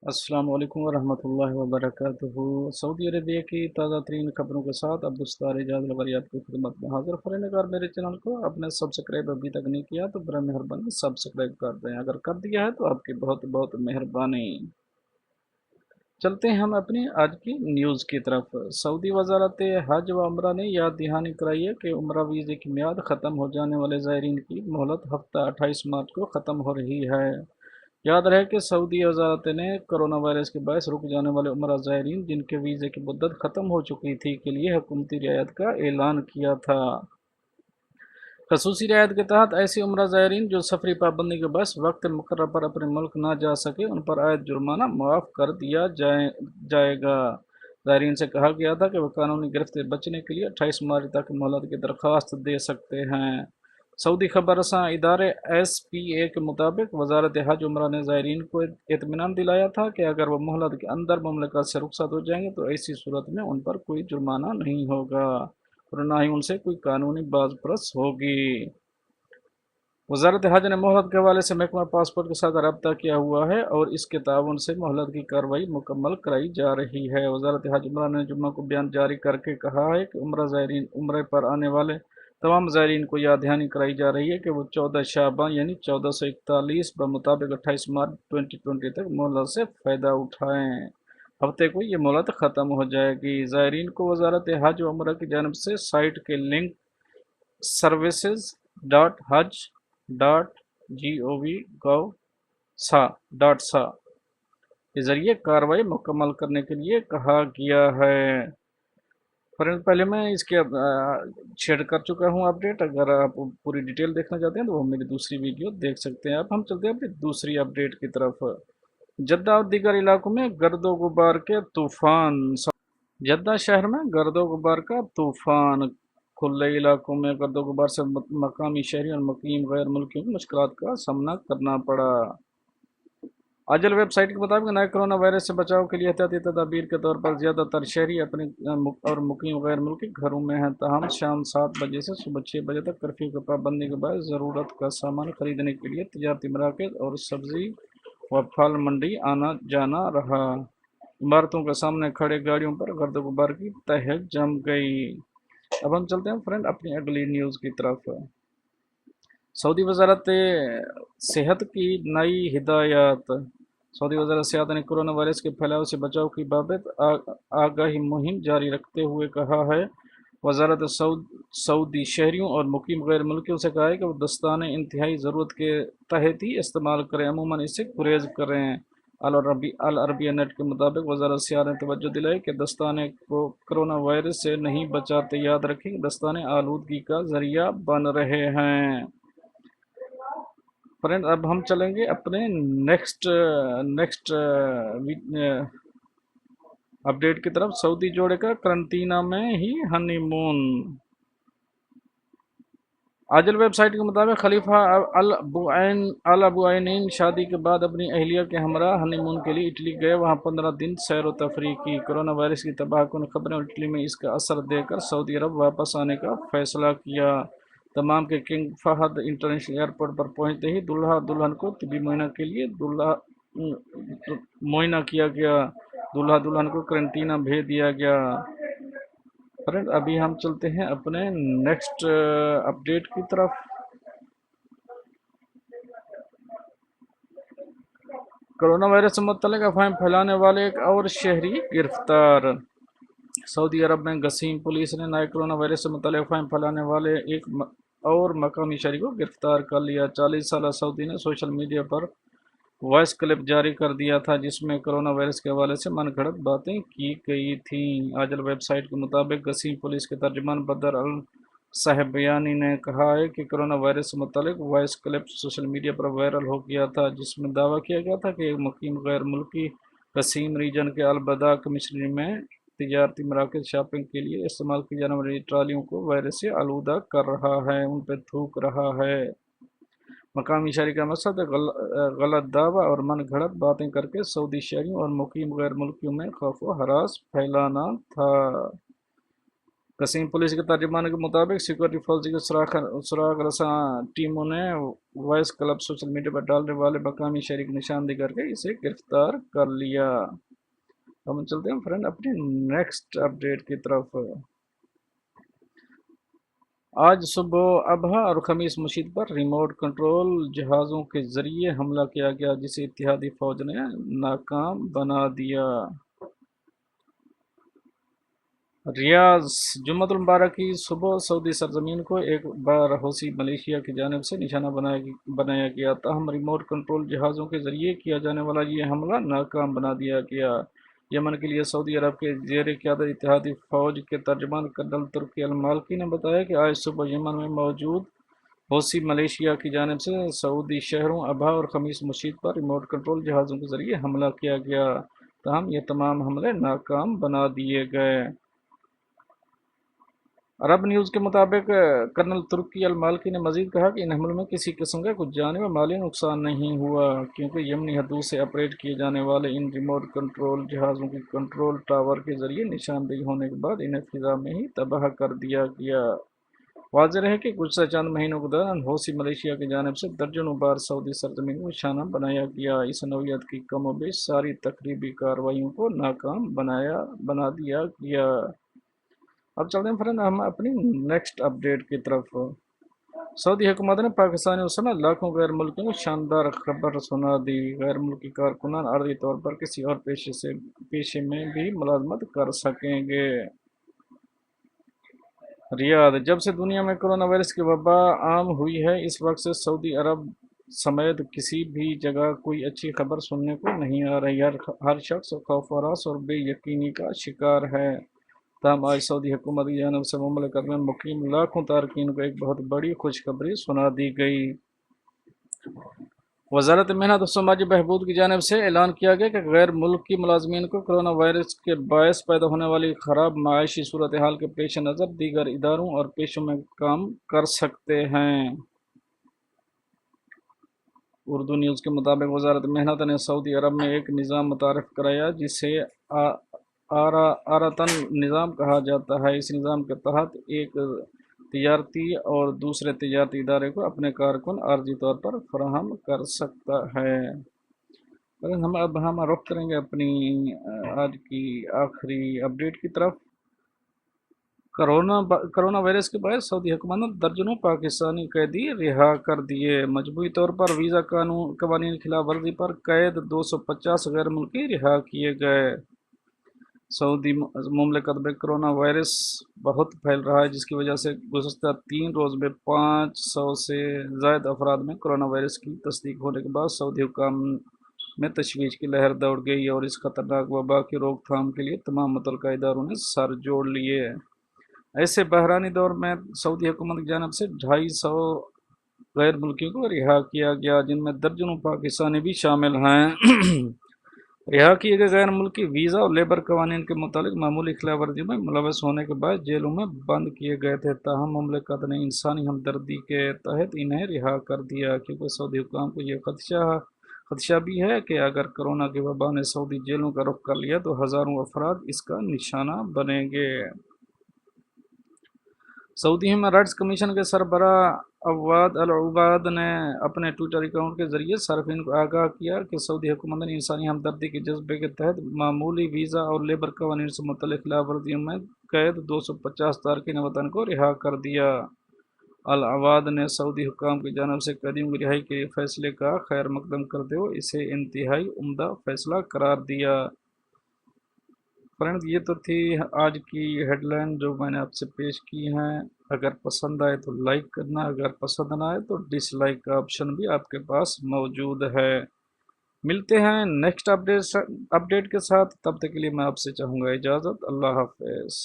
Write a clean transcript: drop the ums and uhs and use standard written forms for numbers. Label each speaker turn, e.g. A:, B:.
A: अस्सलाम वालेकुम वरहमतुल्लाहि वबरकातुहू। सऊदी अरबिया की ताज़ा तरीन खबरों के साथ अब्दुस्तार इजाज़ लवरी आपकी खिदमत में हाजिर। फ़ौरन अगर मेरे चैनल को आपने सब्सक्राइब अभी तक नहीं किया तो बड़ा मेहरबानी सब्सक्राइब कर दें, अगर कर दिया है तो आपकी बहुत बहुत मेहरबानी। चलते हैं हम अपनी आज की न्यूज़ की तरफ। सऊदी वजारत हज व उम्रा ने याद दहानी कराई है कि उम्रा वीज़े की मियाद ख़त्म हो जाने वाले ज़ायरीन की मोहलत हफ्ता 28 मार्च को ख़त्म हो रही है। याद रहे कि सऊदी वजारत ने कोरोना वायरस के बायस रुक जाने वाले उम्रा ज़ायरीन जिनके वीज़े की मुद्दत ख़त्म हो चुकी थी के लिए हुकूमती रियायत का ऐलान किया था। खसूसी रियायत के तहत ऐसी उम्रा ज़ायरीन जो सफरी पाबंदी के बस वक्त मुकर्रर पर अपने मुल्क ना जा सके उन पर आयद जुर्माना माफ़ कर दिया जाएगा। ज़ायरीन से कहा गया था कि वह कानूनी गिरफ्त से बचने के लिए 28 मार्च तक मोहलत की दरख्वास्त दे सकते हैं। सऊदी खबर रसां इदारे SPA के मुताबिक वजारत हज उम्रा ने ज़ायरीन को इत्मीनान दिलाया था कि अगर वह मोहलत के अंदर मुमलिकत से रुखसत हो जाएंगे तो ऐसी सूरत में उन पर कोई जुर्माना नहीं होगा और ना ही उनसे कोई कानूनी बाज़परस होगी। वजारत हज ने मोहलत के हवाले से महकमा पासपोर्ट के साथ रब्ता किया हुआ है और इसके ताउन से मोहलत की कार्रवाई मुकम्मल कराई जा रही है। वजारत हज उम्रा ने जुम्मा को बयान जारी करके कहा है कि उम्रा ज़ायरीन उम्रे पर आने वाले तमाम ज़ायरीन को याद दहानी कराई जा रही है कि वो 14 शाबान यानी 1441 बमुताबिक 28 मार्च 2020 तक मोहलत से फ़ायदा उठाएँ। हफ्ते को ये मोहलत ख़त्म हो जाएगी। ज़ायरीन को वजारत हज व उम्रा की जानब से साइट के लिंक services.haj.gov.sa के ज़रिए कार्रवाई मुकम्मल करने के लिए कहा गया है। फ्रेंड, पहले मैं इसके शेयर कर चुका हूँ अपडेट। अगर आप पूरी डिटेल देखना चाहते हैं तो वो मेरी दूसरी वीडियो देख सकते हैं। अब हम चलते हैं अपनी दूसरी अपडेट की तरफ। जद्दा और दीगर इलाकों में गर्दो गुबार के तूफान। जद्दा शहर में गर्दो गुबार का तूफान। खुले इलाकों में गर्दो गुबार से मकामी शहरी और मुकीम गैर मुल्कियों को मुश्किलात का सामना करना पड़ा। आजल वेबसाइट के मुताबिक नए कोरोना वायरस से बचाव के लिए एहतियाती तदाबीर के तौर पर ज़्यादातर शहरी अपने और मुकीम गैर मुल्की घरों में हैं। ताहम शाम 7 बजे से सुबह 6 बजे तक कर्फ्यू की पाबंदी के बाद ज़रूरत का सामान खरीदने के लिए तजारती मराकज़ और सब्ज़ी व फल मंडी आना जाना रहा। इमारतों के सामने खड़े गाड़ियों पर गर्द गुबार की तह जम गई। अब हम चलते हैं फ्रेंड अपनी अगली न्यूज़ की तरफ। सऊदी वजारत सेहत की नई हिदायत। सऊदी वजारत सेहत ने कोरोना वायरस के फैलाव से बचाव की बाबत आगाही मुहिम जारी रखते हुए कहा है। वजारत सऊदी शहरियों और मुकीम गैर मुल्कियों से कहा है कि वो दस्ताने इंतहाई ज़रूरत के तहत ही इस्तेमाल करें, अमूमन इससे गुरेज करें। अल अरबिया नेट के मुताबिक वजारत सियाहत ने तवज्जो दिलाई कि दस्ताने को कोरोना वायरस से नहीं बचाते। याद रखें कि दस्ताने आलूदगी का ज़रिया बन रहे हैं। फ्रेंड, अब हम चलेंगे अपने नेक्स्ट नेक्स्ट अपडेट की तरफ। सऊदी जोड़े का करंटीना में ही हनीमून। आजल वेबसाइट के मुताबिक खलीफा अल अबुआइन शादी के बाद अपनी अहलिया के हमरा हनीमून के लिए इटली गए। वहां 15 दिन सैर व तफरीह की। कोरोना वायरस की तबाहकुन खबरें और इटली में इसका असर देकर सऊदी अरब वापस आने का फैसला किया। दमाम के किंग फहद इंटरनेशनल एयरपोर्ट पर पहुंचते ही दुल्हा दुल्हन को तिबी मुआयना के लिए मुआयना किया गया। दूल्हा दुल्हन को करंटीना भेज दिया गया। फ्रेंड, अभी हम चलते हैं अपने नेक्स्ट अपडेट की तरफ। कोरोना वायरस से मुतल्लिक अफवाहें फैलाने वाले एक और शहरी गिरफ्तार। सऊदी अरब में गसीम पुलिस ने नए कोरोना वायरस से मुतल्लिक अफवाहें फैलाने वाले एक और मकामी शहरी को गिरफ्तार कर लिया। 40 साल सऊदी ने सोशल मीडिया पर वॉइस क्लिप जारी कर दिया था जिसमें कोरोना वायरस के हवाले से मनगढ़ंत बातें की गई थीं। आजल वेबसाइट के मुताबिक गसीम पुलिस के तर्जुमान बदर अल साहबयानी ने कहा है कि कोरोना वायरस से मुतल्लिक वॉइस क्लिप सोशल मीडिया पर वायरल हो गया था जिसमें दावा किया गया था कि एक मुकीम गैर मुल्की गसीम रीजन के अलबदा कमिश्नरी में तजारती मराकज़ शॉपिंग के लिए इस्तेमाल की जाने वाली ट्रालियों को वायरस से आलूदा कर रहा है, उन पर थूक रहा है। मकामी शहरी का मकसद गलत दावा और मन घड़त बातें करके सऊदी शहरियों और मुकीम गैर मुल्कियों में खौफ व हरास फैलाना था। कसीम पुलिस के तर्जुमान के मुताबिक सिक्योरिटी फोर्स की सुराग रसा टीमों ने वॉइस क्लब सोशल मीडिया पर डालने वाले मकामी शहरी की निशानदेही करके इसे गिरफ्तार कर लिया। हम चलते हैं फ्रेंड अपनी नेक्स्ट अपडेट की तरफ। आज सुबह अबहा और खमीस मुशीद पर रिमोट कंट्रोल जहाज़ों के जरिए हमला किया गया, जिसे इत्तेहादी फौज ने नाकाम बना दिया। रियाज जुम्मतुल मुबारक की सुबह सऊदी सरजमीन को एक बार हौसी मलेशिया की जानिब से निशाना बनाया गया, ताहम रिमोट कंट्रोल जहाज़ों के जरिए किया जाने वाला ये हमला नाकाम बना दिया गया। यमन के लिए सऊदी अरब के ज़ेर क़यादत इत्तेहादी फ़ौज के तर्जुमान कर्नल तुर्की अल माल्की ने बताया कि आज सुबह यमन में मौजूद हौसी मलेशिया की जानिब से सऊदी शहरों अबहा और खमीस मुशीद पर रिमोट कंट्रोल जहाज़ों के जरिए हमला किया गया, ताहम ये तमाम हमले नाकाम बना दिए गए। अरब न्यूज़ के मुताबिक कर्नल तुर्की अल माल्की ने मजीद कहा कि इन हमलों में किसी किस्म का कुछ जानी व माली नुकसान नहीं हुआ, क्योंकि यमनी हदूद से ऑपरेट किए जाने वाले इन रिमोट कंट्रोल जहाज़ों की कंट्रोल टावर के जरिए निशानदेही होने के बाद इन्हें फिजा में ही तबाह कर दिया गया। वाज़ेह रहे कि गुज़श्ता चंद महीनों के दौरान हौसी मलेशिया की जानिब से दर्जनों बार सऊदी सरजमीन को निशाना बनाया गया। इस नौयत की कमोबेश सारी तकरीबी कार्रवाइयों को नाकाम बना दिया गया। अब चलते हैं फ्रेंड हम अपनी नेक्स्ट अपडेट की तरफ। सऊदी हुकूमत ने पाकिस्तानी समेत लाखों गैर मुल्कियों को शानदार खबर सुना दी। गैर मुल्की कारकुनान आर्जी तौर पर किसी और पेशे में भी मुलाजमत कर सकेंगे। रियाद जब से दुनिया में कोरोना वायरस की वबा आम हुई है, इस वक्त से सऊदी अरब समेत किसी भी जगह कोई अच्छी खबर सुनने को नहीं आ रही। हर शख्स खौफ हरास और बेयकीनी का शिकार है। ताहम आज सऊदी हुकूमत की जानब से मुमलिकत में मुकीम लाखों तारकीन को एक बहुत बड़ी खुशखबरी सुना दी गई। वजारत मेहनत और समाजी बहबूद की जानब से ऐलान किया गया कि गैर मुल्की मुलाजमीन को कोरोना वायरस के बायस पैदा होने वाली ख़राब माशी सूरत हाल के पेश नज़र दीगर इदारों और पेशों में काम कर सकते हैं। उर्दू न्यूज़ के मुताबिक वजारत मेहनत ने सऊदी अरब में एक निज़ाम मुतारफ़ कराया, जिसे आरतन निज़ाम कहा जाता है। इस निज़ाम के तहत एक तिजारती और दूसरे तिजारती इदारे को अपने कारकुन आर्जी तौर पर फराहम कर सकता है। लेकिन हम रुख करेंगे अपनी आज की आखिरी अपडेट की तरफ। कोरोना वायरस के बाद सऊदी हुकूमत ने दर्जनों पाकिस्तानी कैदी रिहा कर दिए। मजबूरी तौर पर वीज़ा कवानीन खिलाफ वर्जी पर कैद 250 गैर मुल्की रिहा किए गए। सऊदी मुमलिकत में कोरोना वायरस बहुत फैल रहा है, जिसकी वजह से गुज़श्ता 3 रोज़ में 500 से ज़ायद अफराद में कोरोना वायरस की तस्दीक होने के बाद सऊदी हुकाम में तशवीश की लहर दौड़ गई और इस खतरनाक वबा की रोकथाम के लिए तमाम मुतल्लिका इदारों ने सर जोड़ लिए। ऐसे बहरानी दौर में सऊदी हुकूमत की जानब से 250 गैर मुल्कियों को रिहा किया गया, जिनमें दर्जनों पाकिस्तानी भी शामिल हैं। रिहा किए गए गैर मुल्की वीज़ा और लेबर कवानीन के मुताबिक मामूली खिलाफ वर्जी में मुलव्वस होने के बाद जेलों में बंद किए गए थे। ताहम मुमलिकत ने इंसानी हमदर्दी के तहत इन्हें रिहा कर दिया, क्योंकि सऊदी हुकाम को यह खदशा भी है कि अगर कोरोना की वबा ने सऊदी जेलों का रुख कर लिया तो हज़ारों अफराद इसका निशाना बनेंगे। सऊदी ह्यूमन राइट्स कमीशन के सरबराह अवाद अल उबाद ने अपने ट्विटर अकाउंट के जरिए सार्फिन को आगाह किया कि सऊदी हुकूमत ने इंसानी हमदर्दी के जज्बे के तहत मामूली वीज़ा और लेबर कवानीन से मुतल्लिक़ खिलाफ वर्जियों में कैद 250 तारकीन वतन को रिहा कर दिया। अल अवाद ने सऊदी हुकाम की जानब से कैदियों की रिहाई के फैसले का खैर मकदम करते हुए इसे इंतहाई उम्दा फैसला करार दिया। फ्रेंड्स, ये तो थी आज की हेडलाइन जो मैंने आपसे पेश की हैं। अगर पसंद आए तो लाइक करना, अगर पसंद ना आए तो डिसलाइक का ऑप्शन भी आपके पास मौजूद है। मिलते हैं नेक्स्ट अपडेट के साथ, तब तक के लिए मैं आपसे चाहूँगा इजाज़त। अल्लाह हाफ़िज़।